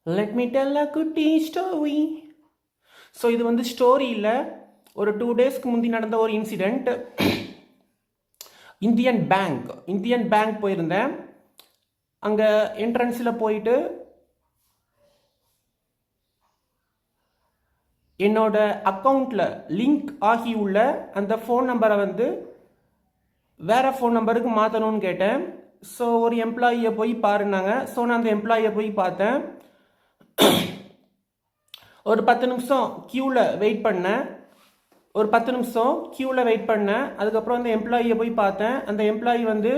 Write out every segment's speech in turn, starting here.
Let me tell a குட்டி story. So இது வந்து ஸ்டோரி இல்லை, ஒரு 2 டேஸ்க்கு முந்தி நடந்த ஒரு இன்சிடெண்ட். இந்தியன் பேங்க் போயிருந்தேன். அங்கே என்ட்ரன்ஸில் போயிட்டு என்னோட அக்கௌண்ட்டில் லிங்க் ஆகியுள்ள அந்த ஃபோன் நம்பரை வந்து வேறு ஃபோன் நம்பருக்கு மாற்றணும்னு கேட்டேன். ஸோ ஒரு எம்ப்ளாயியை போய் பாருனாங்க. ஸோ நான் அந்த எம்ப்ளாயியை போய் பார்த்தேன். ஒரு 10 நிமிஷம் க்யூவில் வெயிட் பண்ணேன். அதுக்கப்புறம் அந்த எம்ப்ளாயியை போய் பார்த்தேன். அந்த எம்ப்ளாயி வந்து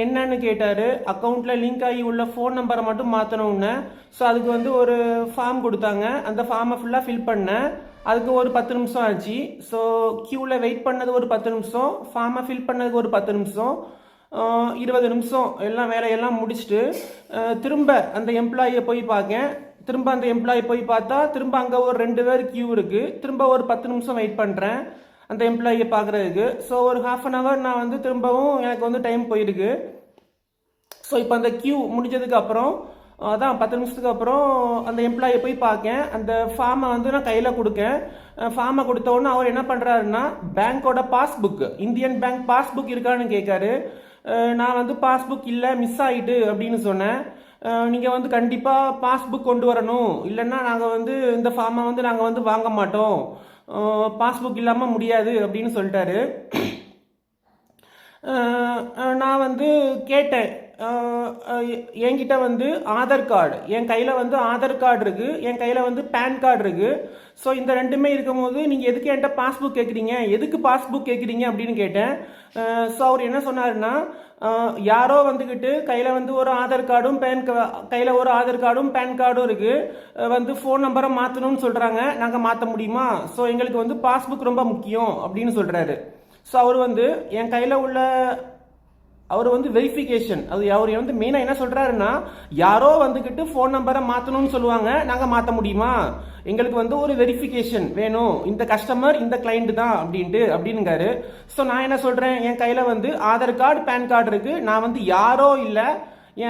என்னன்னு கேட்டார். அக்கௌண்ட்டில் லிங்க் ஆகி உள்ள ஃபோன் நம்பரை மட்டும் மாற்றணும்னு. ஸோ அதுக்கு வந்து ஒரு ஃபார்ம் கொடுத்தாங்க. அந்த ஃபார்மை ஃபுல்லாக ஃபில் பண்ணேன். அதுக்கு ஒரு 10 நிமிஷம் ஆச்சு. ஸோ க்யூவில் வெயிட் பண்ணது ஒரு 10 நிமிஷம், ஃபார்மை ஃபில் பண்ணதுக்கு ஒரு 10 நிமிஷம், 20 நிமிஷம் எல்லாம் வேலையெல்லாம் முடிச்சுட்டு திரும்ப அந்த எம்ப்ளாயியை போய் பார்க்கேன். திரும்ப அந்த எம்ப்ளாயி போய் பார்த்தா திரும்ப அங்கே ஒரு 2 பேர் க்யூ இருக்குது. திரும்ப ஒரு 10 நிமிஷம் வெயிட் பண்ணுறேன் அந்த எம்ப்ளாயியை பார்க்குறதுக்கு. ஸோ ஒரு ½ அன் ஹவர் நான் வந்து திரும்பவும் எனக்கு வந்து டைம் போயிருக்கு. ஸோ இப்போ அந்த க்யூ முடிஞ்சதுக்கு அப்புறம் அதான் 10 நிமிஷத்துக்கு அப்புறம் அந்த எம்ப்ளாயை போய் பார்க்கேன். அந்த ஃபார்மை வந்து நான் கையில் கொடுக்கேன். ஃபார்மை கொடுத்தோன்னே அவர் என்ன பண்ணுறாருன்னா, பேங்க்கோட பாஸ்புக், இந்தியன் பேங்க் பாஸ்புக் இருக்கான்னு கேட்காரு. நான் வந்து பாஸ்புக் இல்லை, மிஸ் ஆகிட்டு அப்படின்னு சொன்னேன். நீங்கள் வந்து கண்டிப்பாக பாஸ்புக் கொண்டு வரணும், இல்லைன்னா நாங்கள் வந்து இந்த ஃபார்மை வந்து நாங்கள் வந்து வாங்க மாட்டோம், பாஸ்புக் இல்லாமல் முடியாது அப்படின்னு சொல்லிட்டாரு. நான் வந்து கேட்டேன், என்கிட்ட வந்து ஆதார் கார்டு, என் கையில் வந்து ஆதார் கார்டு இருக்குது, என் கையில் வந்து பேன் கார்டு இருக்குது. ஸோ இந்த ரெண்டுமே இருக்கும்போது நீங்கள் எதுக்கு என்கிட்ட பாஸ்புக் கேட்குறீங்க, எதுக்கு பாஸ்புக் கேட்குறீங்க அப்படின்னு கேட்டேன். ஸோ அவர் என்ன சொன்னாருன்னா, யாரோ வந்துக்கிட்டு கையில் வந்து ஒரு ஆதார் கார்டும் கையில் ஒரு ஆதார் கார்டும் பேன் கார்டும் இருக்குது, வந்து ஃபோன் நம்பரை மாற்றணும்னு சொல்கிறாங்க, நாங்கள் மாற்ற முடியுமா, ஸோ எங்களுக்கு வந்து பாஸ்புக் ரொம்ப முக்கியம் அப்படின்னு சொல்கிறாரு. ஸோ அவர் வந்து என் கையில் உள்ள அவர் வந்து வெரிஃபிகேஷன், அது அவர் வந்து மெயினாக என்ன சொல்கிறாருன்னா, யாரோ வந்துக்கிட்டு ஃபோன் நம்பரை மாற்றணும்னு சொல்லுவாங்க, நாங்கள் மாற்ற முடியுமா, எங்களுக்கு வந்து ஒரு வெரிஃபிகேஷன் வேணும், இந்த கஸ்டமர் இந்த கிளைண்ட் தான் அப்படின்னுங்காரு. ஸோ நான் என்ன சொல்கிறேன், என் கையில் வந்து ஆதார் கார்டு பேன் கார்டு இருக்குது, நான் வந்து யாரோ இல்லை,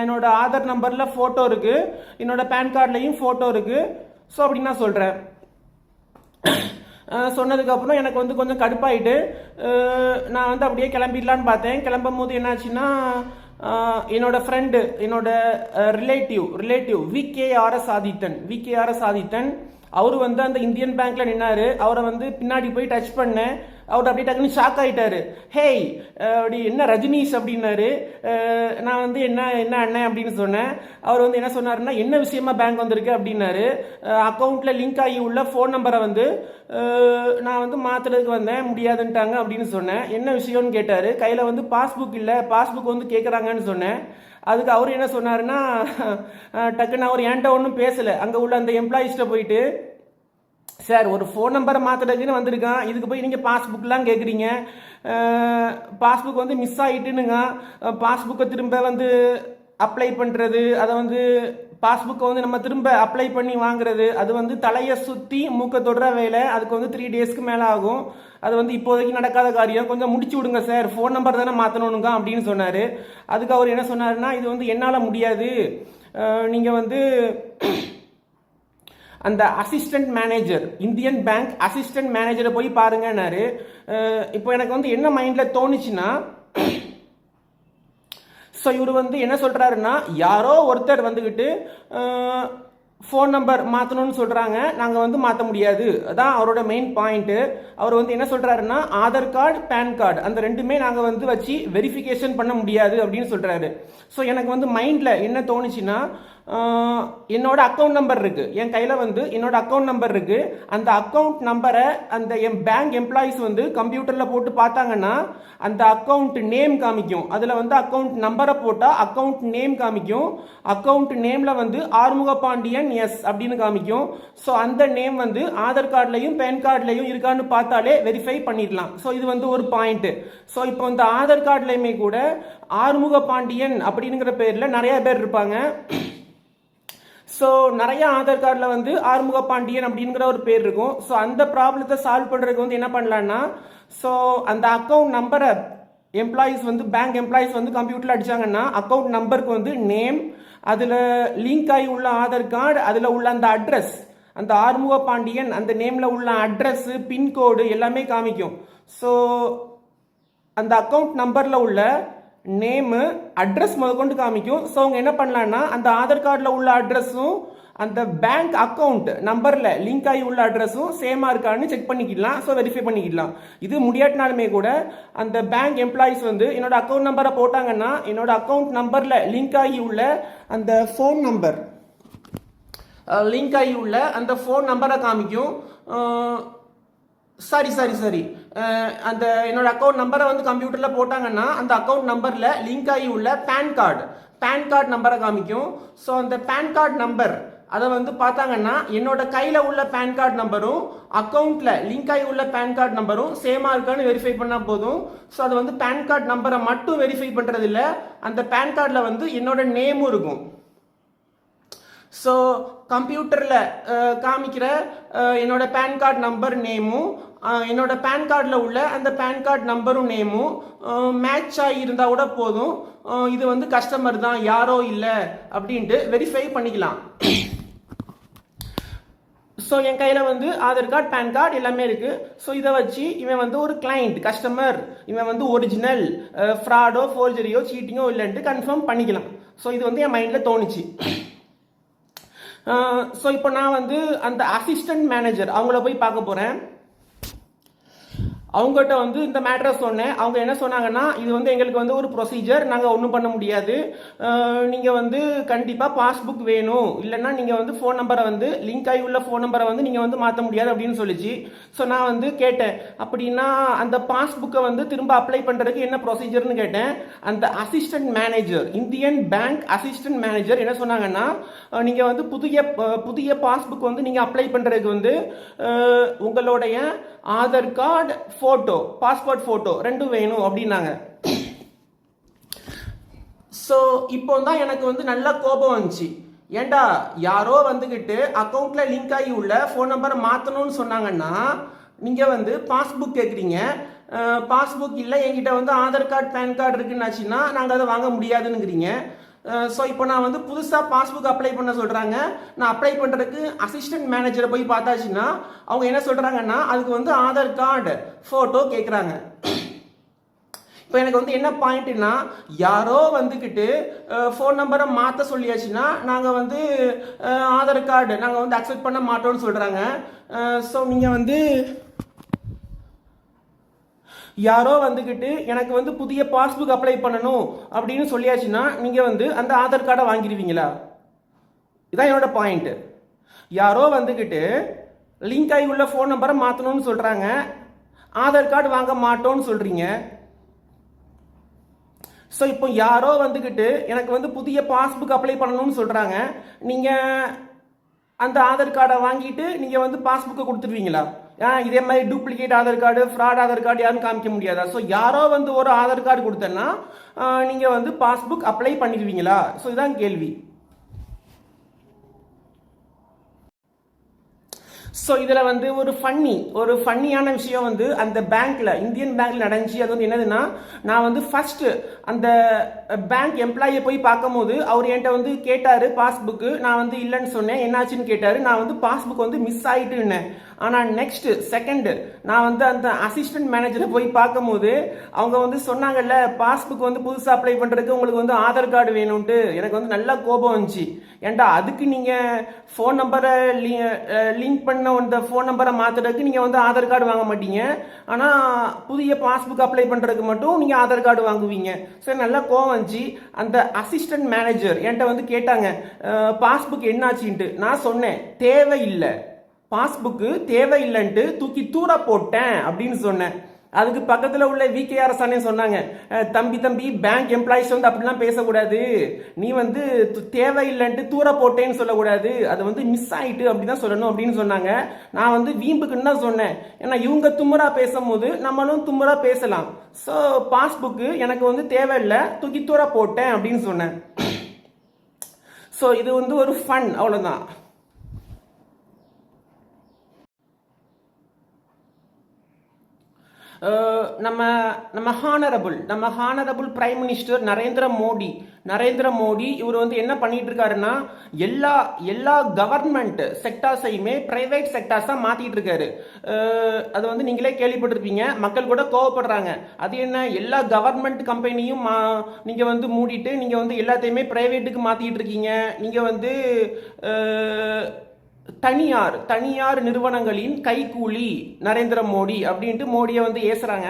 என்னோட ஆதார் நம்பரில் ஃபோட்டோ இருக்குது, என்னோட பேன் கார்ட்லேயும் ஃபோட்டோ இருக்குது. ஸோ அப்படின்னு நான் சொல்கிறேன். சொன்னதுக்கப்புறம் எனக்கு வந்து கொஞ்சம் கடுப்பாயிட்டு நான் வந்து அப்படியே கிளம்பிடலான்னு பார்த்தேன். கிளம்பும் போது என்னாச்சுன்னா, என்னோட ஃப்ரெண்டு, என்னோட ரிலேட்டிவ் விகேஆர்எஸ் ஆதித்தன் அவர் வந்து அந்த இந்தியன் பேங்க்ல நின்னாரு. அவரை வந்து பின்னாடி போய் டச் பண்ணேன். அவர் அப்படியே டக்குன்னு ஷாக் ஆகிட்டாரு. ஹேய் அப்படி என்ன ரஜினீஷ் அப்படின்னாரு. நான் வந்து என்ன அண்ணன் அப்படின்னு சொன்னேன். அவர் வந்து என்ன சொன்னாருன்னா, என்ன விஷயமா பேங்க் வந்திருக்கு அப்படின்னாரு. அக்கௌண்ட்டில் லிங்க் ஆகி உள்ள ஃபோன் நம்பரை வந்து நான் வந்து மாற்றுறதுக்கு வந்தேன், முடியாதுன்ட்டாங்க அப்படின்னு சொன்னேன். என்ன விஷயம்னு கேட்டார். கையில் வந்து பாஸ்புக் இல்லை, பாஸ்புக் வந்து கேட்குறாங்கன்னு சொன்னேன். அதுக்கு அவர் என்ன சொன்னாருன்னா, டக்குன்னு அவர் என்கிட்ட ஒன்றும் பேசலை. அங்கே உள்ள அந்த எம்ப்ளாயிஸ்ட்டை போயிட்டு, சார் ஒரு ஃபோன் நம்பரை மாற்றுறதுக்குன்னு வந்திருக்கான், இதுக்கு போய் நீங்கள் பாஸ்புக்லாம் கேட்குறீங்க, பாஸ்புக் வந்து மிஸ் ஆகிட்டுனுங்க, பாஸ்புக்கை திரும்ப வந்து அப்ளை பண்ணுறது, அதை வந்து பாஸ்புக்கை வந்து நம்ம திரும்ப அப்ளை பண்ணி வாங்குறது, அது வந்து தலையை சுற்றி மூக்க தொடுற வேலை, அதுக்கு வந்து 3 டேஸ்க்கு மேலே ஆகும், அது வந்து இப்போதைக்கு நடக்காத காரியம், கொஞ்சம் முடிச்சு விடுங்க சார், ஃபோன் நம்பர் தானே மாற்றணுங்க அப்படின்னு சொன்னார். அதுக்கு அவர் என்ன சொன்னார்னா, இது வந்து என்னால் முடியாது, நீங்கள் வந்து அந்த assistant manager, Indian Bank assistant மேனேஜரை போய் பாருங்கன்னாரு. இப்போ எனக்கு வந்து என்ன மைண்டில் தோணுச்சுன்னா, ஸோ இவர் வந்து என்ன சொல்கிறாருன்னா, யாரோ ஒருத்தர் வந்துக்கிட்டு ஃபோன் நம்பர் மாற்றணும்னு சொல்கிறாங்க, நாங்கள் வந்து மாற்ற முடியாது, அதான் அவரோட மெயின் பாயிண்ட்டு. அவர் வந்து என்ன சொல்கிறாருன்னா, ஆதார் கார்டு பேன் கார்டு அந்த ரெண்டுமே நாங்கள் வந்து வச்சு வெரிஃபிகேஷன் பண்ண முடியாது அப்படின்னு சொல்கிறாரு. ஸோ எனக்கு வந்து மைண்டில் என்ன தோணுச்சுன்னா, என்னோட அக்கௌண்ட் நம்பர் இருக்குது, என் கையில் வந்து என்னோட அக்கௌண்ட் நம்பர் இருக்குது, அந்த அக்கௌண்ட் நம்பரை அந்த பேங்க் எம்ப்ளாயிஸ் வந்து கம்ப்யூட்டரில் போட்டு பார்த்தாங்கன்னா அந்த அக்கௌண்ட் நேம் காமிக்கும், அதில் வந்து அக்கௌண்ட் நம்பரை போட்டால் அக்கௌண்ட் நேம் காமிக்கும், அக்கௌண்ட் நேமில் வந்து ஆறுமுகபாண்டியன் எஸ் அப்படின்னு காமிக்கும். ஸோ அந்த நேம் வந்து ஆதார் கார்டுலையும் பேன் கார்டுலையும் இருக்கான்னு பார்த்தாலே வெரிஃபை பண்ணிடலாம். ஸோ இது வந்து ஒரு பாயிண்ட்டு. ஸோ இப்போ இந்த ஆதார் கார்டுலையுமே கூட ஆறுமுகபாண்டியன் அப்படிங்கிற பேரில் நிறைய பேர் இருப்பாங்க. ஸோ நிறைய ஆதார் கார்டில் வந்து ஆறுமுகபாண்டியன் அப்படிங்கிற ஒரு பேர் இருக்கும். ஸோ அந்த ப்ராப்ளத்தை சால்வ் பண்ணுறதுக்கு வந்து என்ன பண்ணலான்னா, ஸோ அந்த அக்கௌண்ட் நம்பரை எம்ப்ளாயிஸ் வந்து பேங்க் எம்ப்ளாயிஸ் வந்து கம்ப்யூட்டரில் அடித்தாங்கன்னா அக்கௌண்ட் நம்பருக்கு வந்து நேம், அதில் லிங்க் ஆகி உள்ள ஆதார் கார்டு, அதில் உள்ள அந்த அட்ரஸ், அந்த ஆறுமுக பாண்டியன் அந்த நேமில் உள்ள அட்ரஸ், பின்கோடு எல்லாமே காமிக்கும். ஸோ அந்த அக்கௌண்ட் நம்பரில் உள்ள நேமு, அட்ரஸ் முதற்கொண்டு காமிக்கும். ஸோ அவங்க என்ன பண்ணலான்னா அந்த ஆதார் கார்டில் உள்ள அட்ரஸும் அந்த பேங்க் அக்கௌண்ட் நம்பரில் லிங்க் ஆகி உள்ள அட்ரஸும் சேமாக இருக்கான்னு செக் பண்ணிக்கலாம். ஸோ வெரிஃபை பண்ணிக்கலாம். இது முடியாட்டினாலுமே கூட அந்த பேங்க் எம்ப்ளாயிஸ் வந்து என்னோட அக்கௌண்ட் நம்பரை போட்டாங்கன்னா என்னோட அக்கௌண்ட் நம்பரில் லிங்க் ஆகி உள்ள அந்த ஃபோன் நம்பர் அந்த ஃபோன் நம்பரை காமிக்கும். சரி அந்த என்னோட அக்கௌண்ட் நம்பரை வந்து கம்ப்யூட்டரில் போட்டாங்கன்னா அந்த அக்கௌண்ட் நம்பரில் லிங்க் ஆகி உள்ள பேன் கார்டு நம்பரை காமிக்கும். ஸோ அந்த பேன் கார்டு நம்பர் அதை வந்து பார்த்தாங்கன்னா என்னோட கையில் உள்ள பேன் கார்டு நம்பரும் அக்கௌண்ட்டில் லிங்க் ஆகி உள்ள பேன் கார்டு நம்பரும் சேமாக இருக்கான்னு வெரிஃபை பண்ணால் போதும். ஸோ அது வந்து பேன் கார்டு நம்பரை மட்டும் வெரிஃபை பண்ணுறது இல்லை, அந்த பேன் கார்டில் வந்து என்னோட நேமும் இருக்கும். ஸோ கம்ப்யூட்டரில் காமிக்கிற என்னோட பேன் கார்டு நம்பர் நேமும் என்னோட பேன் கார்டில் உள்ள அந்த பேன் கார்டு நம்பரும் நேமும் மேட்ச் ஆகி இருந்தால் கூட போதும். இது வந்து கஸ்டமர் தான், யாரோ இல்லை அப்படின்ட்டு வெரிஃபை பண்ணிக்கலாம். ஸோ என் கையில் வந்து ஆதார் கார்டு, பேன் கார்டு எல்லாமே இருக்குது. ஸோ இதை வச்சு இவன் வந்து ஒரு கிளைண்ட், கஸ்டமர், இவன் வந்து ஒரிஜினல், ஃப்ராடோ, ஃபோர்ஜரியோ, சீட்டிங்கோ இல்லைன்ட்டு கன்ஃபார்ம் பண்ணிக்கலாம். ஸோ இது வந்து என் மைண்டில் தோணுச்சு. ஸோ இப்போ நான் வந்து அந்த அசிஸ்டன்ட் மேனேஜர் அவங்கள போய் பார்க்க போகிறேன். அவங்ககிட்ட வந்து இந்த மேட்டரை சொன்னேன். அவங்க என்ன சொன்னாங்கன்னா, இது வந்து எங்களுக்கு வந்து ஒரு ப்ரொசீஜர், நாங்கள் ஒன்றும் பண்ண முடியாது, நீங்கள் வந்து கண்டிப்பாக பாஸ்புக் வேணும், இல்லைன்னா நீங்கள் வந்து ஃபோன் நம்பரை வந்து லிங்க் ஆகி உள்ள ஃபோன் நம்பரை வந்து நீங்கள் வந்து மாற்ற முடியாது அப்படின்னு சொல்லிச்சு. ஸோ நான் வந்து கேட்டேன், அப்படின்னா அந்த பாஸ்புக்கை வந்து திரும்ப அப்ளை பண்ணுறதுக்கு என்ன ப்ரொசீஜர்னு கேட்டேன். அந்த assistant manager, Indian Bank assistant manager என்ன சொன்னாங்கன்னா, நீங்கள் வந்து புதிய பாஸ்புக் வந்து நீங்கள் அப்ளை பண்ணுறதுக்கு வந்து உங்களுடைய Aadhaar card, photo, passport photo ரெண்டும் வேணும் அப்படின்னாங்க. ஸோ இப்போ தான் எனக்கு வந்து நல்ல கோபம் வந்துச்சு. ஏண்டா யாரோ வந்துக்கிட்டு அக்கௌண்ட்ல லிங்க் ஆகி உள்ள ஃபோன் நம்பரை மாற்றணும்னு சொன்னாங்கன்னா நீங்கள் வந்து பாஸ்புக் கேட்குறீங்க. பாஸ்புக் இல்லை, என்கிட்ட வந்து ஆதார் கார்டு, பேன் கார்டு இருக்குன்னாச்சுன்னா நாங்கள் அதை வாங்க முடியாதுன்னுங்கிறீங்க. ஸோ இப்போ நான் வந்து புதுசாக பாஸ்புக் அப்ளை பண்ண சொல்கிறாங்க. நான் அப்ளை பண்ணுறதுக்கு அசிஸ்டன்ட் மேனேஜரை போய் பார்த்தாச்சுன்னா அவங்க என்ன சொல்கிறாங்கன்னா அதுக்கு வந்து ஆதார் கார்டு, ஃபோட்டோ கேட்குறாங்க. இப்போ எனக்கு வந்து என்ன பாயிண்ட்னா, யாரோ வந்துக்கிட்டு ஃபோன் நம்பரை மாற்ற சொல்லியாச்சுன்னா நாங்கள் வந்து ஆதார் கார்டு நாங்கள் வந்து அக்செப்ட் பண்ண மாட்டோம்னு சொல்கிறாங்க. ஸோ நீங்கள் வந்து யாரோ வந்துக்கிட்டு எனக்கு வந்து புதிய பாஸ்புக் அப்ளை பண்ணணும் அப்படின்னு சொல்லியாச்சுன்னா நீங்கள் வந்து அந்த ஆதார் கார்டை வாங்கிடுவீங்களா? இதான் என்னோட பாயிண்ட். யாரோ வந்துக்கிட்டு லிங்க் ஆகி உள்ள ஃபோன் நம்பரை மாற்றணும்னு சொல்கிறாங்க, ஆதார் கார்டு வாங்க மாட்டோம்னு சொல்கிறீங்க. ஸோ இப்போ யாரோ வந்துக்கிட்டு எனக்கு வந்து புதிய பாஸ்புக் அப்ளை பண்ணணும்னு சொல்கிறாங்க, நீங்கள் அந்த ஆதார் கார்டை வாங்கிட்டு நீங்கள் வந்து பாஸ்புக்கை கொடுத்துருவீங்களா? இதே மாதிரி duplicate Aadhaar card, fraud Aadhaar card யாரும் காமிக்க முடியாதா? ஸோ யாரோ வந்து ஒரு ஆதார் கார்டு கொடுத்தேன்னா நீங்கள் வந்து பாஸ்புக் அப்ளை பண்ணிடுவீங்களா? ஸோ இதுதான் கேள்வி. ஸோ இதில் வந்து ஒரு ஃபன்னியான விஷயம் வந்து அந்த பேங்க்கில், இந்தியன் பேங்க்கில் நடந்துச்சு. அது வந்து என்னதுன்னா, நான் வந்து ஃபஸ்ட்டு அந்த பேங்க் எம்ப்ளாயை போய் பார்க்கும்போது அவர் என்கிட்ட வந்து கேட்டார் பாஸ்புக்கு. நான் வந்து இல்லைன்னு சொன்னேன். என்னாச்சுன்னு கேட்டார். நான் வந்து பாஸ்புக் வந்து மிஸ் ஆகிட்டுன்னேன். ஆனால் செகண்டு நான் வந்து அந்த அசிஸ்டன்ட் மேனேஜரை போய் பார்க்கும்போது அவங்க வந்து சொன்னாங்கல்ல, பாஸ்புக் வந்து புதுசாக அப்ளை பண்ணுறதுக்கு உங்களுக்கு வந்து ஆதார் கார்டு வேணும்ன்ட்டு. எனக்கு வந்து நல்லா கோபம் வந்துச்சு. ஏன்டா அதுக்கு நீங்கள் ஃபோன் நம்பரை லிங்க் பண்ண அந்த ஃபோன் நம்பரை மாற்றுறதுக்கு நீங்கள் வந்து ஆதார் கார்டு வாங்க மாட்டீங்க, ஆனால் புதிய பாஸ்புக் அப்ளை பண்ணுறதுக்கு மட்டும் நீங்கள் ஆதார் கார்டு வாங்குவீங்க. ஸோ நல்லா கோவம் வந்துச்சு. அந்த அசிஸ்டன்ட் மேனேஜர் என்கிட்ட வந்து கேட்டாங்க பாஸ்புக் என்னாச்சுன்ட்டு. நான் சொன்னேன் தேவையில்லை, பாஸ்புக்கு தேவையில்லைன்ட்டு தூக்கி தூர போட்டேன் அப்படின்னு சொன்னேன். அதுக்கு பக்கத்தில் உள்ள விகேஆர் சானே சொன்னாங்க, தம்பி பேங்க் எம்ப்ளாயிஸ் வந்து அப்படிலாம் பேசக்கூடாது, நீ வந்து தேவையில்லைன்ட்டு தூர போட்டேன்னு சொல்லக்கூடாது, அது வந்து மிஸ் ஆகிட்டு அப்படி தான் சொல்லணும் அப்படின்னு சொன்னாங்க. நான் வந்து வீம்புக்குன்னு தான் சொன்னேன். ஏன்னா இவங்க தும்முறா பேசும்போது நம்மளும் தும்முறா பேசலாம். ஸோ பாஸ்புக்கு எனக்கு வந்து தேவையில்லை, தூக்கி தூர போட்டேன் அப்படின்னு சொன்னேன். ஸோ இது வந்து ஒரு ஃபன், அவ்வளோதான். நம்ம நம்ம honourable prime minister Narendra Modi இவர் வந்து என்ன பண்ணிட்டு இருக்காருன்னா எல்லா கவர்மெண்ட் செக்டார்ஸையுமே பிரைவேட் செக்டார்ஸா மாத்திட்டு இருக்காரு. அது வந்து நீங்களே கேள்விப்பட்டிருப்பீங்க, மக்கள் கூட கோவப்படுறாங்க. அது என்ன, எல்லா கவர்மெண்ட் கம்பெனியும் நீங்க வந்து மூடிட்டு நீங்க வந்து எல்லாத்தையுமே பிரைவேட்டுக்கு மாத்திட்டு இருக்கீங்க, நீங்க வந்து தனியார் நிறுவனங்களின் கைக்கூலி நரேந்திர மோடி அப்படின்ட்டு மோடியை வந்து ஏசுறாங்க.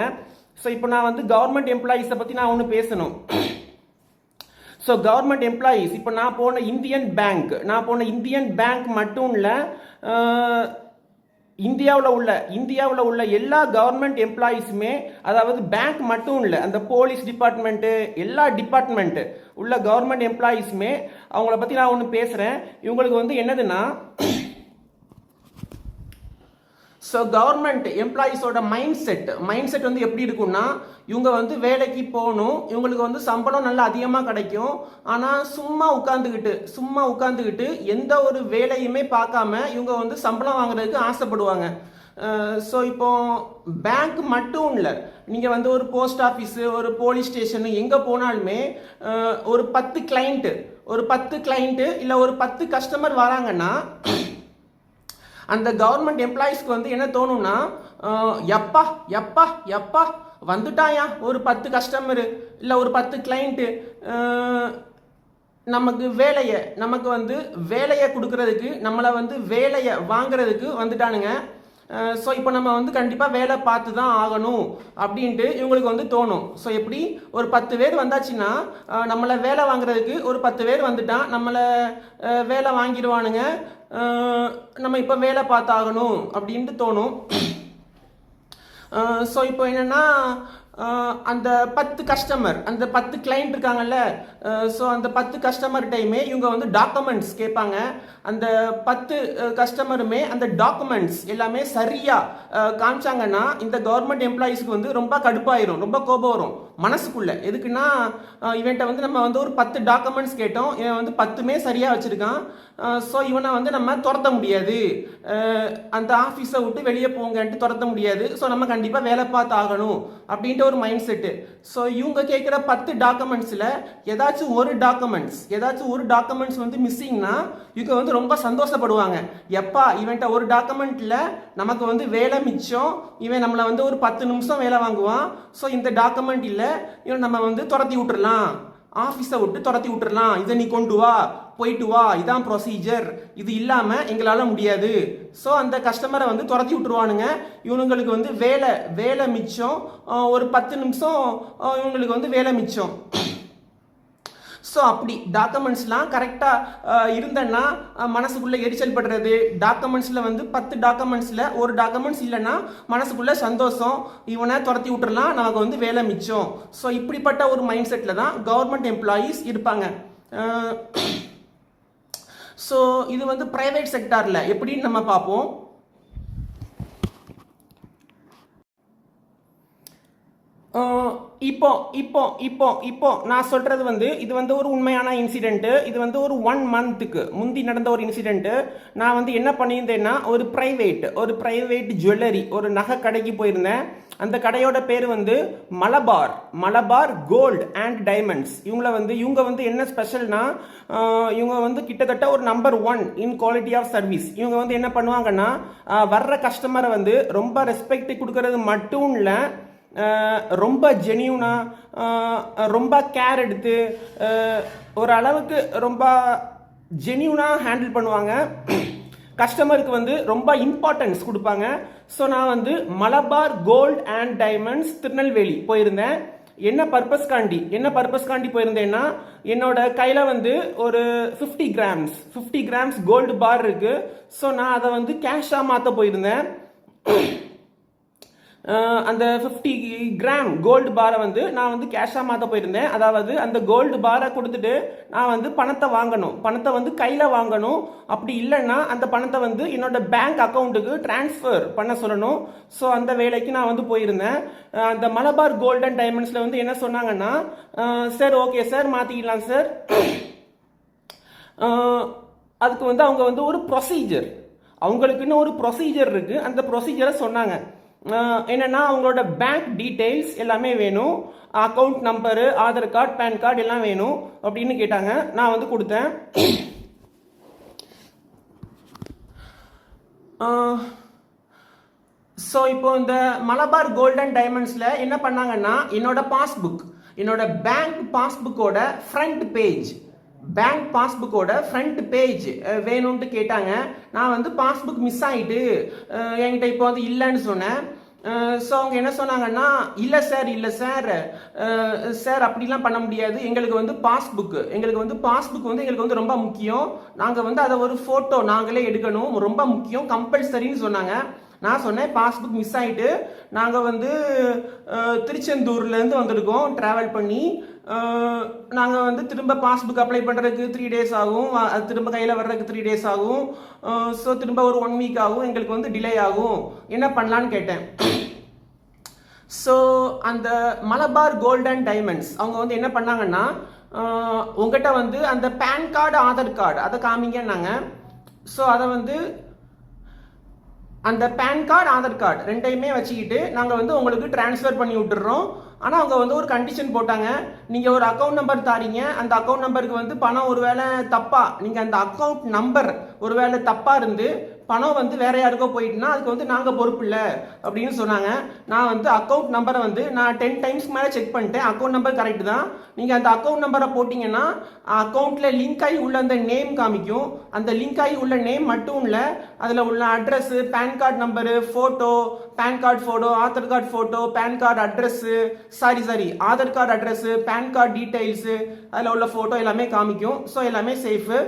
ஸோ இப்போ நான் வந்து கவர்மெண்ட் எம்ப்ளாயீஸை பற்றி நான் ஒன்று பேசணும். ஸோ கவர்மெண்ட் எம்ப்ளாயீஸ், இப்போ நான் போன இந்தியன் பேங்க் மட்டும் இல்லை, இந்தியாவில் உள்ள எல்லா கவர்மெண்ட் எம்ப்ளாயீஸுமே, அதாவது பேங்க் மட்டும் இல்லை, அந்த போலீஸ் டிபார்ட்மெண்ட்டு, எல்லா டிபார்ட்மெண்ட் உள்ள கவர்மெண்ட் எம்ப்ளாயீஸுமே அவங்கள பற்றி நான் ஒன்று பேசுகிறேன். இவங்களுக்கு வந்து என்னதுன்னா, ஸோ கவர்மெண்ட் எம்ப்ளாயீஸோட மைண்ட் செட் வந்து எப்படி இருக்கும்னா, இவங்க வந்து வேலைக்கு போகணும், இவங்களுக்கு வந்து சம்பளம் நல்லா அதிகமாக கிடைக்கும், ஆனால் சும்மா உட்காந்துக்கிட்டு எந்த ஒரு வேலையுமே பார்க்காம இவங்க வந்து சம்பளம் வாங்குறதுக்கு ஆசைப்படுவாங்க. ஸோ இப்போ பேங்க் மட்டும் இல்லை, நீங்கள் வந்து ஒரு போஸ்ட் ஆஃபீஸு, ஒரு போலீஸ் ஸ்டேஷனு எங்கே போனாலுமே ஒரு 10 கிளைண்ட்டு இல்லை ஒரு 10 கஸ்டமர் வராங்கன்னா அந்த கவர்மெண்ட் எம்ப்ளாயீஸ்க்கு வந்து என்ன தோணும்னா, எப்பா வந்துட்டாயா ஒரு 10 கஸ்டமரு இல்லை ஒரு 10 கிளைண்ட்டு, நமக்கு வந்து வேலையை கொடுக்கறதுக்கு, நம்மளை வந்து வேலையை வாங்குறதுக்கு வந்துட்டானுங்க. ஸோ இப்போ நம்ம வந்து கண்டிப்பாக வேலை பார்த்து தான் ஆகணும் அப்படின்ட்டு இவங்களுக்கு வந்து தோணும். ஸோ எப்படி ஒரு 10 பேர் வந்தாச்சுன்னா நம்மளை வேலை வாங்குறதுக்கு ஒரு 10 பேர் வந்துட்டான், நம்மளை வேலை வாங்கிடுவானுங்க, நம்ம இப்போ வேலை பார்த்தாகணும் அப்படின்ட்டு தோணும். ஸோ இப்போ என்னென்னா, அந்த 10 கஸ்டமர், அந்த 10 கிளைண்ட் இருக்காங்கல்ல, ஸோ அந்த 10 கஸ்டமர்கிட்டையுமே இவங்க வந்து டாக்குமெண்ட்ஸ் கேட்பாங்க. அந்த 10 கஸ்டமருமே அந்த டாக்குமெண்ட்ஸ் எல்லாமே சரியாக காமிச்சாங்கன்னா இந்த கவர்மெண்ட் எம்ப்ளாயீஸ்க்கு வந்து ரொம்ப கடுப்பாயிரும், ரொம்ப கோபம் வரும் மனசுக்குள்ள. எதுக்குன்னா, இவன்ட்ட வந்து நம்ம வந்து ஒரு 10 டாக்குமெண்ட்ஸ் கேட்டோம், இவன் வந்து 10மே சரியாக வச்சுருக்கான், ஸோ இவனை வந்து நம்ம துரத்த முடியாது, அந்த ஆஃபீஸை விட்டு வெளியே போங்கன்ட்டு துரத்த முடியாது, ஸோ நம்ம கண்டிப்பாக வேலை பார்த்து ஆகணும் அப்படின்ட்டு ஒரு மைண்ட் செட்டு. ஸோ இவங்க கேட்குற 10 டாக்குமெண்ட்ஸில் ஏதாச்சும் ஒரு டாக்குமெண்ட்ஸ் வந்து மிஸ்ஸிங்னா இவங்க வந்து ரொம்ப சந்தோஷப்படுவாங்க. எப்பா இவன்ட்ட ஒரு டாக்குமெண்ட்டில் நமக்கு வந்து வேலை மிச்சம், இவன் நம்மளை வந்து ஒரு 10 நிமிஷம் வேலை வாங்குவான், ஸோ இந்த டாக்குமெண்ட் இல்லை, இவன் நம்ம வந்து துரத்தி விட்டுறலாம், ஆஃபீஸை விட்டு துரத்தி விட்டுறலாம், இதை நீ கொண்டு வா, போயிட்டு வா, இதான் ப்ரொசீஜர், இது இல்லாமல் எங்களால் முடியாது. ஸோ அந்த கஸ்டமரை வந்து துரத்தி விட்டுருவானுங்க. இவனுங்களுக்கு வந்து வேலை மிச்சம், ஒரு 10 நிமிஷம் இவங்களுக்கு வந்து வேலை மிச்சம். ஸோ அப்படி டாக்குமெண்ட்ஸ்லாம் கரெக்டாக இருந்தேன்னா மனசுக்குள்ளே எரிச்சல் படுறது, டாக்குமெண்ட்ஸில் வந்து 10 டாக்குமெண்ட்ஸில் ஒரு டாக்குமெண்ட்ஸ் இல்லைன்னா மனசுக்குள்ளே சந்தோஷம், இவனை துரத்தி விட்டுறலாம், நமக்கு வந்து வேலை மிச்சம். ஸோ இப்படிப்பட்ட ஒரு மைண்ட் செட்டில் தான் கவர்மெண்ட் எம்ப்ளாயீஸ் இருப்பாங்க. ஸோ இது வந்து பிரைவேட் செக்டாரில் எப்படின்னு நம்ம பார்ப்போம். இப்போ நான் சொல்றது வந்து இது வந்து ஒரு உண்மையான இன்சிடென்ட். இது வந்து ஒரு 1 மந்த்துக்கு முந்தி நடந்த ஒரு இன்சிடென்ட். நான் வந்து என்ன பண்ணியிருந்தேன்னா, ஒரு பிரைவேட் ஜுவல்லரி, ஒரு நகை கடைக்கு போயிருந்தேன். அந்த கடையோட பேர் வந்து மலபார் கோல்ட் அண்ட் டைமண்ட்ஸ். இவங்க வந்து என்ன ஸ்பெஷல்னா, இவங்க வந்து கிட்டத்தட்ட ஒரு number 1 in quality of service. இவங்க வந்து என்ன பண்ணுவாங்கன்னா, வர்ற கஸ்டமரை வந்து ரொம்ப ரெஸ்பெக்ட் கொடுக்கறது மட்டும் இல்லை, ரொம்ப ஜெனியூனா, ரொம்ப கேர் எடுத்து, ஒரு அளவுக்கு ரொம்ப ஜெனியூனாக ஹேண்டில் பண்ணுவாங்க. கஸ்டமருக்கு வந்து ரொம்ப இம்பார்ட்டன்ஸ் கொடுப்பாங்க. ஸோ நான் வந்து Malabar gold and diamonds Tirunelveli போயிருந்தேன். என்ன பர்பஸ்காண்டி போயிருந்தேன்னா, என்னோட கையில் வந்து ஒரு 50 கிராம்ஸ் கோல்டு பார் இருக்கு. ஸோ நான் அதை வந்து கேஷாக மாற்ற போயிருந்தேன். அந்த 50 கிராம் கோல்டு பாரை வந்து நான் வந்து கேஷாக மாற்ற போயிருந்தேன். அதாவது அந்த கோல்டு பாரை கொடுத்துட்டு நான் வந்து பணத்தை வந்து கையில் வாங்கணும். அப்படி இல்லைன்னா அந்த பணத்தை வந்து என்னோட பேங்க் அக்கௌண்ட்டுக்கு டிரான்ஸ்ஃபர் பண்ண சொல்லணும். ஸோ அந்த வேலைக்கு நான் வந்து போயிருந்தேன். அந்த மலபார் கோல்ட் அண்ட் டைமண்ட்ஸில் வந்து என்ன சொன்னாங்கன்னா, சார் ஓகே சார் மாற்றிக்கலாம் சார், அதுக்கு வந்து அவங்க வந்து ஒரு ப்ரொசீஜர், அவங்களுக்குன்னு ஒரு ப்ரொசீஜர் இருக்குது, அந்த ப்ரொசீஜரை சொன்னாங்க. என்னென்னா அவங்களோட பேங்க் டீட்டெயில்ஸ் எல்லாமே வேணும், account number, Aadhaar card, PAN card எல்லாம் வேணும் அப்படின்னு கேட்டாங்க. நான் வந்து கொடுத்தேன். ஸோ இப்போ இந்த மலபார் கோல்டன் டைமண்ட்ஸில் என்ன பண்ணாங்கன்னா என்னோட பேங்க் பாஸ்புக்கோட ஃப்ரண்ட் பேஜ் வேணும்ட்டு கேட்டாங்க. நான் வந்து பாஸ்புக் மிஸ் ஆகிட்டு என்கிட்ட இப்போ வந்து இல்லைன்னு சொன்னேன். ஸோ அவங்க என்ன சொன்னாங்கன்னா, இல்லை சார் அப்படிலாம் பண்ண முடியாது, எங்களுக்கு வந்து பாஸ்புக் வந்து எங்களுக்கு வந்து ரொம்ப முக்கியம், நாங்கள் வந்து அதை ஒரு ஃபோட்டோ நாங்களே எடுக்கணும், ரொம்ப முக்கியம், கம்பல்சரின்னு சொன்னாங்க. நான் சொன்னேன் பாஸ்புக் மிஸ் ஆகிட்டு நாங்கள் வந்து திருச்செந்தூர்லேருந்து வந்திருக்கோம் ட்ராவல் பண்ணி, நாங்கள் வந்து திரும்ப பாஸ்புக் அப்ளை பண்ணுறதுக்கு 3 days ஆகும், அது திரும்ப கையில் வர்றதுக்கு 3 days ஆகும், ஸோ திரும்ப ஒரு 1 week ஆகும், எங்களுக்கு வந்து டிலே ஆகும், என்ன பண்ணலான்னு கேட்டேன். ஸோ அந்த மலபார் கோல்டன் டைமண்ட்ஸ் அவங்க வந்து என்ன பண்ணாங்கன்னா, உங்கள்கிட்ட வந்து அந்த பேன் கார்டு, ஆதார் கார்டு அதை காமிங்கன்னாங்க. ஸோ அதை வந்து அந்த பேன் கார்டு, ஆதார் கார்டு ரெண்டையுமே வச்சுக்கிட்டு நாங்கள் வந்து உங்களுக்கு டிரான்ஸ்ஃபர் பண்ணி விட்டுறோம். ஆனால் அவங்க வந்து ஒரு கண்டிஷன் போட்டாங்க, நீங்கள் ஒரு அக்கௌண்ட் நம்பர் தாரீங்க, அந்த அக்கௌண்ட் நம்பருக்கு வந்து பணம் ஒருவேளை தப்பாக, நீங்கள் அந்த அக்கௌண்ட் நம்பர் ஒருவேளை தப்பாக இருந்து பணம் வந்து வேற யாருக்கோ போயிட்டுனா அதுக்கு வந்து நாங்கள் பொறுப்பு இல்லை அப்படின்னு சொன்னாங்க. நான் வந்து அக்கௌண்ட் நம்பரை வந்து நான் 10 times மேலே செக் பண்ணிட்டேன், அக்கௌண்ட் நம்பர் கரெக்ட் தான். நீங்கள் அந்த அக்கௌண்ட் நம்பரை போட்டிங்கன்னா அக்கௌண்ட்டில் லிங்க் ஆகி உள்ள அந்த நேம் காமிக்கும், அந்த லிங்க் ஆகி உள்ள நேம் மட்டும் இல்லை, அதில் உள்ள address, PAN card number, photo, PAN card photo, Aadhaar card photo, PAN card address, Aadhaar card address, PAN card details, அதில் உள்ள ஃபோட்டோ எல்லாமே காமிக்கும். ஸோ எல்லாமே சேஃபு.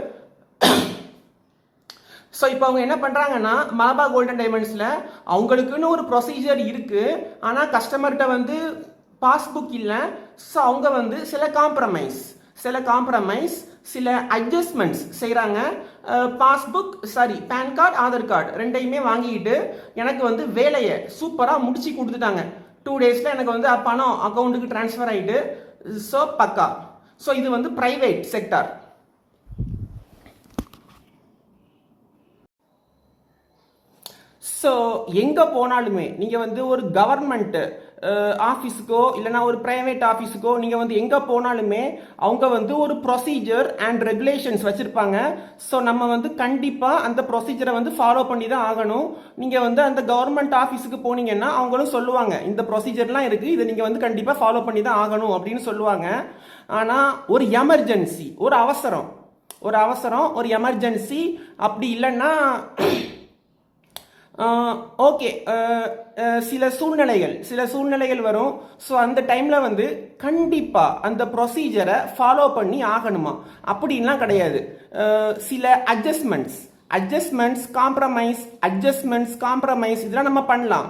ஸோ இப்போ அவங்க என்ன பண்ணுறாங்கன்னா, மலபார் கோல்டன் டைமண்ட்ஸில் அவங்களுக்குன்னு ஒரு ப்ரொசீஜர் இருக்குது, ஆனால் கஸ்டமர்கிட்ட வந்து பாஸ்புக் இல்லை. ஸோ அவங்க வந்து சில காம்ப்ரமைஸ் சில அட்ஜஸ்ட்மெண்ட்ஸ் செய்கிறாங்க. பேன் கார்டு, ஆதார் கார்டு ரெண்டையுமே வாங்கிக்கிட்டு எனக்கு வந்து வேலையை சூப்பராக முடிச்சு கொடுத்துட்டாங்க. 2 daysல எனக்கு வந்து பணம் அக்கௌண்ட்டுக்கு டிரான்ஸ்ஃபர் ஆகிட்டு. ஸோ பக்கா. ஸோ இது வந்து பிரைவேட் செக்டார். ஸோ எங்கே போனாலுமே நீங்கள் வந்து ஒரு கவர்மெண்ட் ஆஃபீஸுக்கோ இல்லைனா ஒரு ப்ரைவேட் ஆஃபீஸுக்கோ நீங்கள் வந்து எங்கே போனாலுமே அவங்க வந்து ஒரு ப்ரொசீஜர் அண்ட் ரெகுலேஷன்ஸ் வச்சுருப்பாங்க. ஸோ நம்ம வந்து கண்டிப்பாக அந்த ப்ரொசீஜரை வந்து ஃபாலோ பண்ணி தான் ஆகணும். நீங்கள் வந்து அந்த கவர்மெண்ட் ஆஃபீஸுக்கு போனீங்கன்னா அவங்களும் சொல்லுவாங்க, இந்த ப்ரொசீஜர்லாம் இருக்குது, இதை நீங்கள் வந்து கண்டிப்பாக ஃபாலோ பண்ணி தான் ஆகணும் அப்படின்னு சொல்லுவாங்க. ஆனால் ஒரு எமர்ஜென்சி, ஒரு அவசரம், ஒரு எமர்ஜென்சி அப்படி இல்லைன்னா ஓகே, சில சூழ்நிலைகள் வரும். ஸோ அந்த டைமில் வந்து கண்டிப்பாக அந்த ப்ரொசீஜரை ஃபாலோ பண்ணி ஆகணுமா அப்படின்லாம் கிடையாது. சில அட்ஜஸ்ட்மெண்ட்ஸ் காம்ப்ரமைஸ் இதெல்லாம் நம்ம பண்ணலாம்.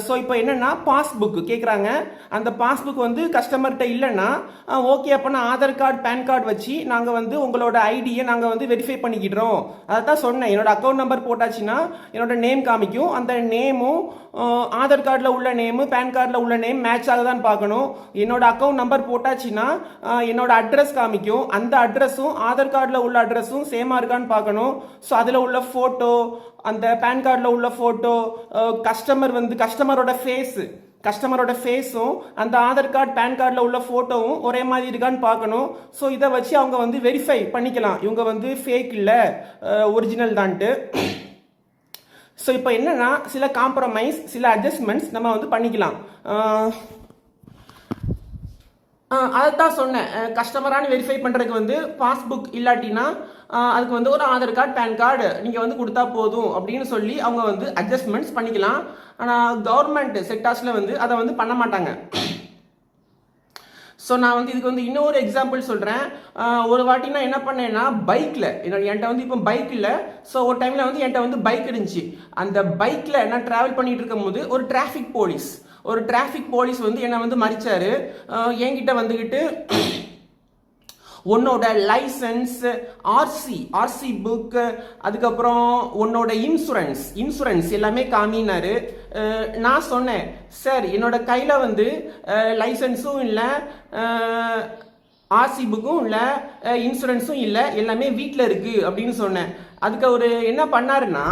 ஸோ இப்போ என்னென்னா பாஸ்புக் கேட்குறாங்க, அந்த பாஸ்புக் வந்து கஸ்டமர்கிட்ட இல்லைன்னா ஓகே, அப்போ நான் ஆதார் கார்டு, பேன் கார்டு வச்சு நாங்கள் வந்து உங்களோட ஐடியை நாங்கள் வந்து வெரிஃபை பண்ணிக்கிடுறோம். அதை தான் சொன்னேன், என்னோட அக்கௌண்ட் நம்பர் போட்டாச்சுன்னா என்னோட நேம் காமிக்கும், அந்த நேமும் ஆதார் கார்டில் உள்ள நேமு, பேன் கார்டில் உள்ள நேம் மேட்ச் ஆகுதான்னு பார்க்கணும். என்னோட அக்கௌண்ட் நம்பர் போட்டாச்சுன்னா என்னோட அட்ரஸ் காமிக்கும், அந்த அட்ரஸும் ஆதார் கார்டில் உள்ள அட்ரஸும் சேமாக இருக்கான்னு பார்க்கணும். ஸோ அதில் உள்ள ஃபோட்டோ, அந்த பேன் கார்டில் உள்ள ஃபோட்டோ, கஸ்டமரோட ஃபேஸும் அந்த ஆதார் கார்டு, பேன் கார்டில் உள்ள ஃபோட்டோவும் ஒரே மாதிரி இருக்கான்னு பார்க்கணும். ஸோ இதை வச்சு அவங்க வந்து வெரிஃபை பண்ணிக்கலாம், இவங்க வந்து ஃபேக் இல்லை, ஒரிஜினல் தான்ட்டு. ஸோ இப்போ என்னன்னா சில காம்ப்ரமைஸ், சில அட்ஜஸ்ட்மெண்ட்ஸ் நம்ம வந்து பண்ணிக்கலாம். அதைத்தான் சொன்னேன், கஸ்டமரான வெரிஃபை பண்ணுறதுக்கு வந்து பாஸ்புக் இல்லாட்டினா அதுக்கு வந்து ஒரு ஆதார் கார்டு, பேன் கார்டு நீங்கள் வந்து கொடுத்தா போதும் அப்படின்னு சொல்லி அவங்க வந்து அட்ஜஸ்ட்மெண்ட்ஸ் பண்ணிக்கலாம். ஆனால் கவர்மெண்ட் செக்டார்ஸில் வந்து அதை வந்து பண்ண மாட்டாங்க. ஸோ நான் வந்து இதுக்கு வந்து இன்னொரு எக்ஸாம்பிள் சொல்கிறேன். ஒரு வாட்டி நான் என்ன பண்ணேன்னா, பைக்கில் என்கிட்ட வந்து இப்போ பைக் இல்லை. ஸோ ஒரு டைமில் வந்து என்கிட்ட வந்து பைக் இருந்துச்சு. அந்த பைக்கில் நான் ட்ராவல் பண்ணிகிட்டு இருக்கும்போது ஒரு டிராஃபிக் போலீஸ் வந்து என்னை வந்து மறிச்சாரு. என்கிட்ட வந்துக்கிட்டு உன்னோட லைசன்ஸ், ஆர்சி புக், அதுக்கப்புறம் உன்னோட இன்சூரன்ஸ் எல்லாமே காமினாரு. நான் சொன்னேன், சார் என்னோட கையில் வந்து லைசன்ஸும் இல்லை, ஆர்சி புக்கும் இல்லை, இன்சூரன்ஸும் இல்லை, எல்லாமே வீட்டில் இருக்குது அப்படின்னு சொன்னேன். அதுக்கு அவர் என்ன பண்ணாருன்னா,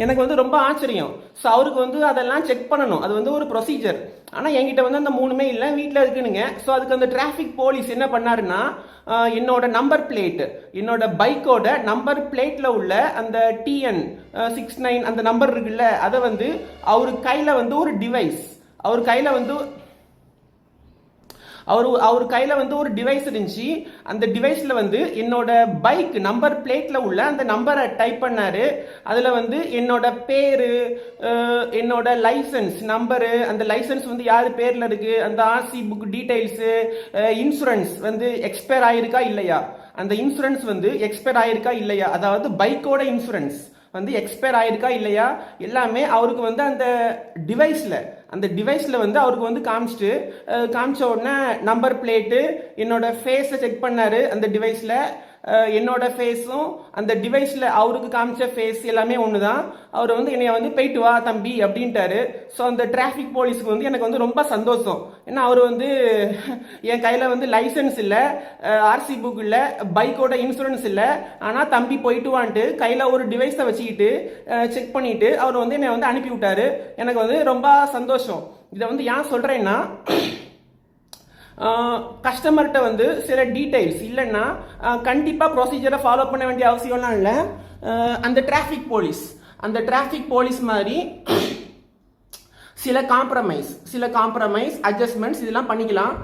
எனக்கு வந்து ரொம்ப ஆச்சரியம். ஸோ அவருக்கு வந்து அதெல்லாம் செக் பண்ணணும், அது வந்து ஒரு ப்ரொசீஜர். ஆனால் என்கிட்ட வந்து அந்த 3மே இல்லை, வீட்டில் இருக்குனுங்க. ஸோ அதுக்கு அந்த டிராஃபிக் போலீஸ் என்ன பண்ணாருன்னா, என்னோட நம்பர் பிளேட், என்னோட பைக்கோட நம்பர் பிளேட்ல உள்ள அந்த TN69 அந்த நம்பர் இருக்குல்ல, அதை வந்து அவர் கையில் வந்து ஒரு டிவைஸ், அவர் கையில் வந்து அவர் கையில் வந்து ஒரு டிவைஸ் இருந்துச்சு. அந்த டிவைஸில் வந்து என்னோட பைக் நம்பர் பிளேட்டில் உள்ள அந்த நம்பரை டைப் பண்ணாரு. அதில் வந்து என்னோட பேரு, என்னோட லைசன்ஸ் நம்பரு, அந்த லைசன்ஸ் வந்து யார் பேரில் இருக்கு, அந்த RC புக் டீடைல்ஸு, இன்சூரன்ஸ் வந்து எக்ஸ்பயர் ஆயிருக்கா இல்லையா, அந்த இன்சூரன்ஸ் வந்து எக்ஸ்பயர் ஆயிருக்கா இல்லையா, அதாவது பைக்கோட இன்சூரன்ஸ் வந்து எக்ஸ்பயர் ஆயிருக்கா இல்லையா, எல்லாமே அவருக்கு வந்து அந்த டிவைஸில் வந்து அவருக்கு வந்து காமிச்ச உடனே நம்பர் பிளேட்டு, என்னோட ஃபேஸை செக் பண்ணாரு. அந்த டிவைஸில் என்னோட ஃபேஸும் அந்த டிவைஸில் அவருக்கு காமிச்ச ஃபேஸ் எல்லாமே ஒன்று தான். அவர் வந்து என்னைய வந்து போயிட்டு வா தம்பி அப்படின்ட்டாரு. ஸோ அந்த டிராஃபிக் போலீஸுக்கு வந்து எனக்கு வந்து ரொம்ப சந்தோஷம். ஏன்னா அவர் வந்து என் கையில் வந்து லைசன்ஸ் இல்லை, RC புக் இல்லை, பைக்கோட இன்சூரன்ஸ் இல்லை, ஆனால் தம்பி போயிட்டு வான்ட்டு கையில் ஒரு டிவைஸை வச்சுக்கிட்டு செக் பண்ணிட்டு அவர் வந்து என்னை வந்து அனுப்பி விட்டாரு. எனக்கு வந்து ரொம்ப சந்தோஷம். இதை வந்து ஏன் சொல்கிறேன்னா, கஸ்டமர்கிட்ட வந்து சில டீடைல்ஸ் இல்லைன்னா கண்டிப்பாக ப்ரொசீஜரை ஃபாலோ பண்ண வேண்டிய அவசியம்லாம் இல்லை. அந்த டிராஃபிக் போலீஸ் மாதிரி சில காம்ப்ரமைஸ் அட்ஜஸ்ட்மெண்ட்ஸ் இதெல்லாம் பண்ணிக்கலாம்.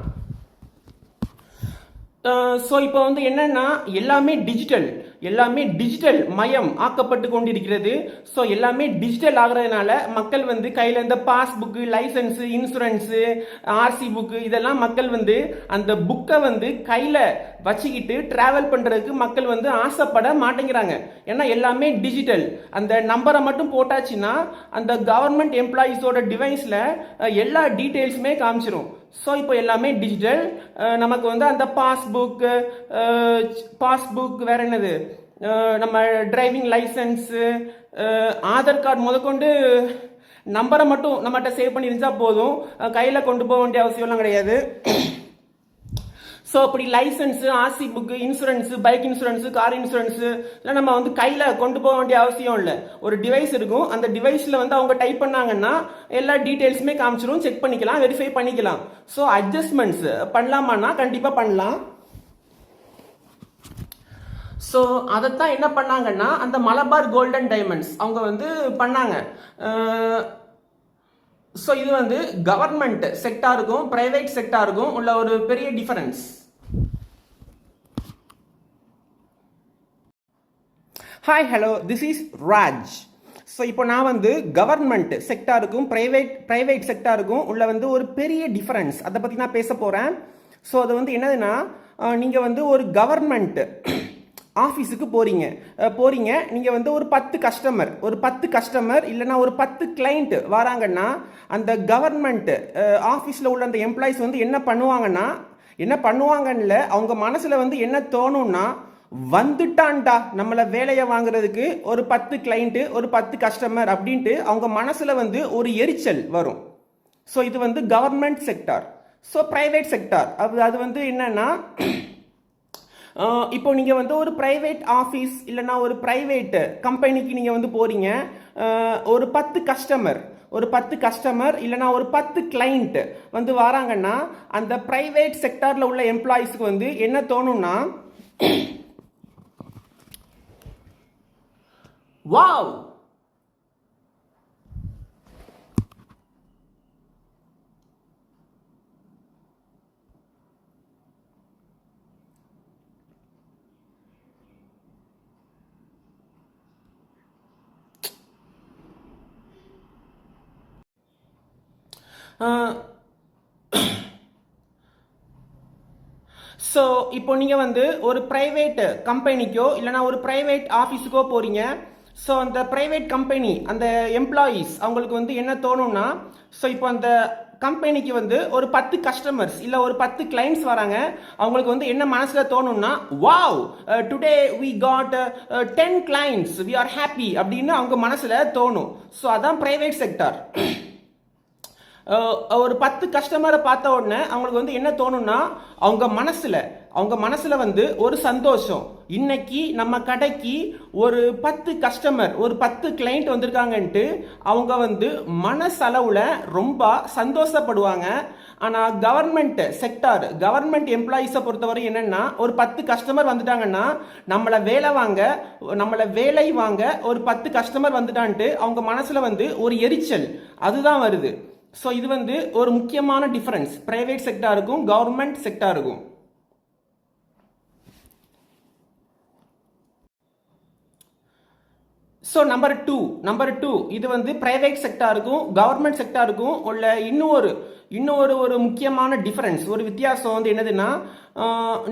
ஸோ இப்போ வந்து என்னன்னா எல்லாமே டிஜிட்டல் மயம் ஆக்கப்பட்டு கொண்டிருக்கிறது. ஸோ எல்லாமே டிஜிட்டல் ஆகுறதுனால மக்கள் வந்து கையில் இந்த passbook, licence, insurance, RC book இதெல்லாம் மக்கள் வந்து அந்த புக்கை வந்து கையில் வச்சுக்கிட்டு டிராவல் பண்ணுறதுக்கு மக்கள் வந்து ஆசைப்பட மாட்டேங்கிறாங்க. ஏன்னா எல்லாமே டிஜிட்டல். அந்த நம்பரை மட்டும் போட்டாச்சுன்னா அந்த கவர்மெண்ட் எம்ப்ளாயீஸோட டிவைஸில் எல்லா டீட்டெயில்ஸுமே காமிச்சிரும். ஸோ இப்போ எல்லாமே டிஜிட்டல். நமக்கு வந்து அந்த பாஸ்புக் வேற என்னது, நம்ம டிரைவிங் லைசன்ஸு, ஆதார் கார்டு முதற்கொண்டு நம்பரை மட்டும் நம்மகிட்ட சேவ் பண்ணி இருந்தா போதும், கையில் கொண்டு போக வேண்டிய அவசியம்லாம் கிடையாது. ஸோ அப்படி licence, RC book, insurance, bike insurance, car insurance எல்லாம் நம்ம வந்து கையில் கொண்டு போக வேண்டிய அவசியம் இல்லை. ஒரு டிவைஸ் இருக்கும், அந்த டிவைஸில் வந்து அவங்க டைப் பண்ணாங்கன்னா எல்லா டீட்டெயில்ஸுமே காமிச்சிடும், செக் பண்ணிக்கலாம், வெரிஃபை பண்ணிக்கலாம். ஸோ அட்ஜஸ்ட்மெண்ட்ஸ் பண்ணலாமான்னா கண்டிப்பாக பண்ணலாம். ஸோ அதைத்தான் என்ன பண்ணாங்கன்னா அந்த மலபார் கோல்டன் டைமண்ட்ஸ் அவங்க வந்து பண்ணாங்க. ஸோ இது வந்து கவர்மெண்ட் செக்டாருக்கும் பிரைவேட் செக்டாருக்கும் உள்ள ஒரு பெரிய difference. Hi hello, this is Raj. So இப்போ நான் வந்து கவர்மெண்ட் செக்டாருக்கும் பிரைவேட் செக்டாருக்கும் உள்ள வந்து ஒரு பெரிய டிஃபரன்ஸ் அதை பற்றி நான் பேச போகிறேன். ஸோ அது வந்து என்னதுன்னா, நீங்கள் வந்து ஒரு கவர்மெண்ட் ஆஃபீஸுக்கு போகிறீங்க நீங்கள் வந்து ஒரு 10 கஸ்டமர் இல்லைனா ஒரு 10 கிளைண்ட் வராங்கன்னா அந்த கவர்மெண்ட் ஆஃபீஸில் உள்ள அந்த எம்ப்ளாயிஸ் வந்து என்ன பண்ணுவாங்கன்னு அவங்க மனசில் வந்து என்ன தோணும்னா, வந்துட்டான்டா நம்மளை வேலையை வாங்குறதுக்கு ஒரு 10 கிளைண்ட்டு, ஒரு 10 கஸ்டமர் அப்படின்ட்டு அவங்க மனசில் வந்து ஒரு எரிச்சல் வரும். ஸோ இது வந்து government sector. So private sector அது வந்து என்னன்னா, இப்போ நீங்கள் வந்து ஒரு ப்ரைவேட் ஆஃபீஸ் இல்லைனா ஒரு ப்ரைவேட் கம்பெனிக்கு நீங்கள் வந்து போகிறீங்க, ஒரு 10 கஸ்டமர் இல்லைனா ஒரு 10 கிளைண்ட் வந்து வராங்கன்னா அந்த ப்ரைவேட் செக்டாரில் உள்ள எம்ப்ளாயீஸுக்கு வந்து என்ன தோணும்னா, வாவ் ஸோ இப்போ நீங்கள் வந்து ஒரு ப்ரைவேட் கம்பெனிக்கோ இல்லைனா ஒரு ப்ரைவேட் ஆஃபீஸுக்கோ போகிறீங்க. ஸோ அந்த ப்ரைவேட் கம்பெனி அந்த எம்ப்ளாயீஸ் அவங்களுக்கு வந்து என்ன தோணும்னா, ஸோ இப்போ அந்த கம்பெனிக்கு வந்து ஒரு 10 கஸ்டமர்ஸ் இல்லை ஒரு 10 கிளைண்ட்ஸ் வராங்க, அவங்களுக்கு வந்து என்ன மனசில் தோணும்னா, wow today we got 10 clients, we are happy அப்படின்னு அவங்க மனசில் தோணும். ஸோ அதான் ப்ரைவேட் செக்டார். ஒரு 10 கஸ்டமரை பார்த்த உடனே அவங்களுக்கு வந்து என்ன தோணும்னா அவங்க மனசுல வந்து ஒரு சந்தோஷம். இன்னைக்கு நம்ம கடைக்கு ஒரு 10 கஸ்டமர், ஒரு 10 கிளைண்ட் வந்திருக்காங்கன்ட்டு அவங்க வந்து மனசளவுல ரொம்ப சந்தோஷப்படுவாங்க. ஆனால் கவர்மெண்ட் எம்ப்ளாயீஸை பொறுத்தவரை என்னன்னா, ஒரு 10 கஸ்டமர் வந்துட்டாங்கன்னா நம்மளை வேலை வாங்க ஒரு 10 கஸ்டமர் வந்துட்டான்ட்டு அவங்க மனசுல வந்து ஒரு எரிச்சல் அதுதான் வருது. ஸோ இது வந்து ஒரு முக்கியமான டிஃபரன்ஸ் பிரைவேட் செக்டாருக்கும் கவர்மெண்ட் செக்டாருக்கும். ஸோ நம்பர் டூ இது வந்து பிரைவேட் செக்டாருக்கும் கவர்மெண்ட் செக்டாருக்கும் உள்ள இன்னொரு முக்கியமான டிஃபரன்ஸ், ஒரு வித்தியாசம் வந்து என்னதுன்னா,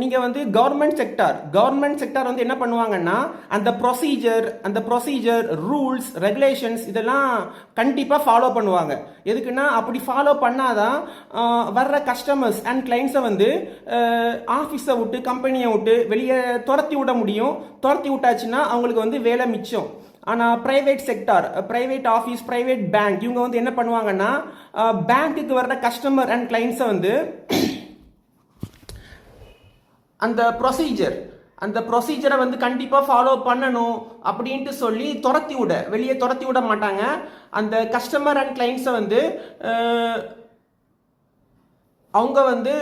நீங்கள் வந்து கவர்மெண்ட் செக்டார் வந்து என்ன பண்ணுவாங்கன்னா, அந்த ப்ரொசீஜர் ரூல்ஸ் ரெகுலேஷன்ஸ் இதெல்லாம் கண்டிப்பாக ஃபாலோ பண்ணுவாங்க. எதுக்குன்னா அப்படி ஃபாலோ பண்ணாதான் வர்ற கஸ்டமர்ஸ் அண்ட் கிளைண்ட்ஸை வந்து ஆஃபீஸை விட்டு கம்பெனியை விட்டு வெளியே துரத்தி விட முடியும். துரத்தி விட்டாச்சுன்னா அவங்களுக்கு வந்து வேலை மிச்சம். ஆனால் private sector, private office, private bank இவங்க வந்து என்ன பண்ணுவாங்கன்னா, பேங்க்குக்கு வர்ற கஸ்டமர் அண்ட் கிளைண்ட்ஸை வந்து அந்த ப்ரொசீஜரை வந்து கண்டிப்பாக ஃபாலோ பண்ணணும் அப்படின்ட்டு சொல்லி வெளியே துரத்தி விட மாட்டாங்க. அந்த கஸ்டமர் அண்ட் கிளைண்ட்ஸை வந்து அவங்க வந்து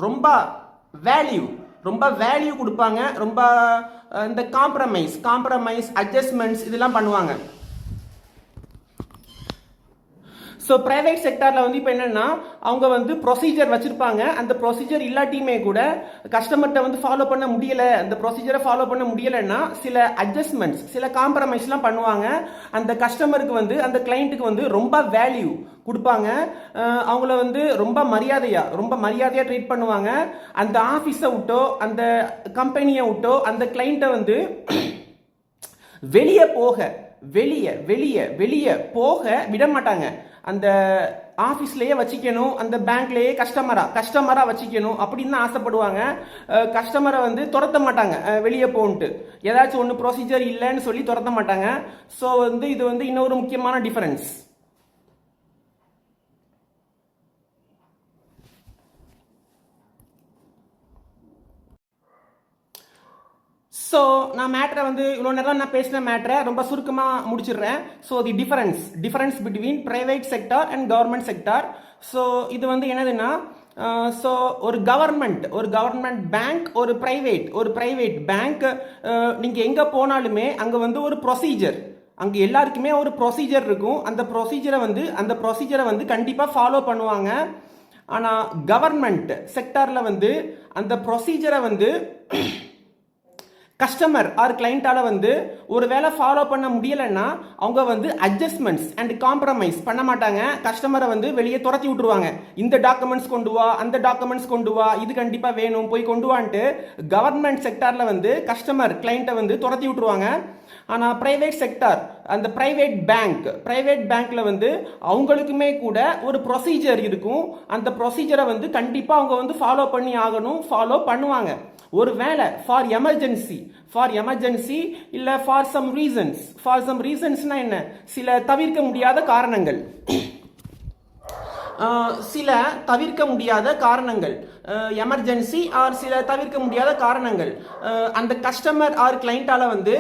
ரொம்ப வேல்யூ கொடுப்பாங்க. ரொம்ப இந்த காம்ப்ரமைஸ் அட்ஜஸ்ட்மெண்ட்ஸ் இதெல்லாம் பண்ணுவாங்க. ஸோ பிரைவேட் செக்டாரில் வந்து இப்போ என்னென்னா, அவங்க வந்து ப்ரொசீஜர் வச்சுருப்பாங்க. அந்த ப்ரொசீஜர் இல்லாட்டியுமே கூட கஸ்டமர்கிட்ட வந்து அந்த ப்ரொசீஜரை ஃபாலோ பண்ண முடியலைன்னா சில அட்ஜஸ்ட்மெண்ட்ஸ், சில காம்ப்ரமைஸ்லாம் பண்ணுவாங்க. அந்த கஸ்டமருக்கு வந்து, அந்த கிளைண்ட்டுக்கு வந்து ரொம்ப வேல்யூ கொடுப்பாங்க. அவங்கள வந்து ரொம்ப மரியாதையாக ட்ரீட் பண்ணுவாங்க. அந்த ஆஃபீஸை விட்டோ அந்த கம்பெனியை விட்டோ அந்த கிளைண்ட்டை வந்து வெளியே போக விட மாட்டாங்க. அந்த ஆஃபீஸ்லேயே வச்சுக்கணும், அந்த பேங்க்லேயே கஸ்டமராக வச்சுக்கணும் அப்படின்னு தான் ஆசைப்படுவாங்க. கஸ்டமரை வந்து துரத்த மாட்டாங்க வெளியே போன்ட்டு. ஏதாச்சும் ஒன்று ப்ரொசீஜர் இல்லைன்னு சொல்லி துரத்த மாட்டாங்க. ஸோ வந்து இது வந்து இன்னொரு முக்கியமான டிஃபரன்ஸ். ஸோ நான் மேட்ரை வந்து இவ்வளோ நேரம் நான் பேசின மேட்ரை ரொம்ப சுருக்கமாக முடிச்சிடுறேன். So the difference between private sector and government sector. So இது வந்து என்னதுன்னா, ஸோ ஒரு கவர்மெண்ட் பேங்க், ஒரு பிரைவேட் பேங்க், நீங்கள் எங்கே போனாலுமே அங்கே வந்து ஒரு ப்ரொசீஜர், அங்கே எல்லாருக்குமே ஒரு ப்ரொசீஜர் இருக்கும். அந்த ப்ரொசீஜரை வந்து கண்டிப்பாக ஃபாலோ பண்ணுவாங்க. ஆனால் கவர்மெண்ட் செக்டாரில் வந்து அந்த ப்ரொசீஜரை வந்து கஸ்டமர் ஆர் கிளைண்டால வந்து ஒரு வேலை ஃபாலோ பண்ண முடியலைன்னா அவங்க வந்து அட்ஜஸ்ட்மெண்ட்ஸ் அண்ட் காம்ப்ரமைஸ் பண்ண மாட்டாங்க. கஸ்டமரை வந்து வெளியே துரத்தி விட்டுருவாங்க. இந்த டாக்குமெண்ட்ஸ் கொண்டு வா, அந்த டாக்குமெண்ட்ஸ் கொண்டு வா, இது கண்டிப்பாக வேணும் போய் கொண்டு வான்ட்டு கவர்மெண்ட் செக்டாரில் வந்து கஸ்டமர் கிளைண்ட்டை வந்து துரத்தி விட்டுருவாங்க. ஆனால் பிரைவேட் செக்டார், அந்த பிரைவேட் பேங்க்ல வந்து அவங்களுக்குமே கூட ஒரு ப்ரொசீஜர் இருக்கும். அந்த ப்ரொசீஜரை வந்து கண்டிப்பாக அவங்க வந்து ஃபாலோ பண்ணி ஆகணும், ஃபாலோ பண்ணுவாங்க. ஒரு வேலை ஃபார் எமர்ஜென்சி இல்லை ஃபார் சம் ரீசன்ஸ்னா என்ன, சில தவிர்க்க முடியாத காரணங்கள், எமர்ஜென்சி ஆர் சில தவிர்க்க முடியாத காரணங்கள், அந்த கஸ்டமர் ஆர் கிளைண்டால வந்து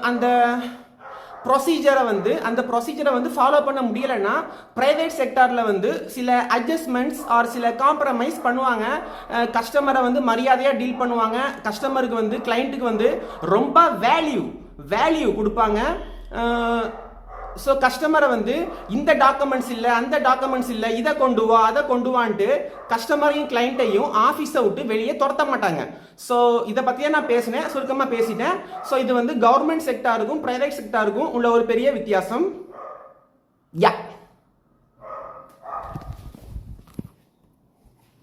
அந்த ப்ரொசீஜரை வந்து ஃபாலோ பண்ண முடியலைன்னா பிரைவேட் செக்டாரில் வந்து சில அட்ஜஸ்ட்மெண்ட்ஸ் ஆர் சில காம்ப்ரமைஸ் பண்ணுவாங்க. கஸ்டமரை வந்து மரியாதையாக டீல் பண்ணுவாங்க. கஸ்டமருக்கு வந்து கிளைண்ட்டுக்கு வந்து ரொம்ப வேல்யூ கொடுப்பாங்க. ஸோ கஸ்டமரை வந்து இந்த டாக்குமெண்ட்ஸ் இல்லை, அந்த டாக்குமெண்ட்ஸ் இல்லை, இதை கொண்டு வா, அதை கொண்டு வான்ட்டு கஸ்டமரையும் கிளைண்ட்டையும் ஆஃபீஸை விட்டு வெளியே துரத்த மாட்டாங்க. ஸோ இதை பற்றியே நான் பேசினேன், சுருக்கமாக பேசிட்டேன். ஸோ இது வந்து கவர்மெண்ட் செக்டாருக்கும் பிரைவேட் செக்டாருக்கும் உள்ள ஒரு பெரிய வித்தியாசம்.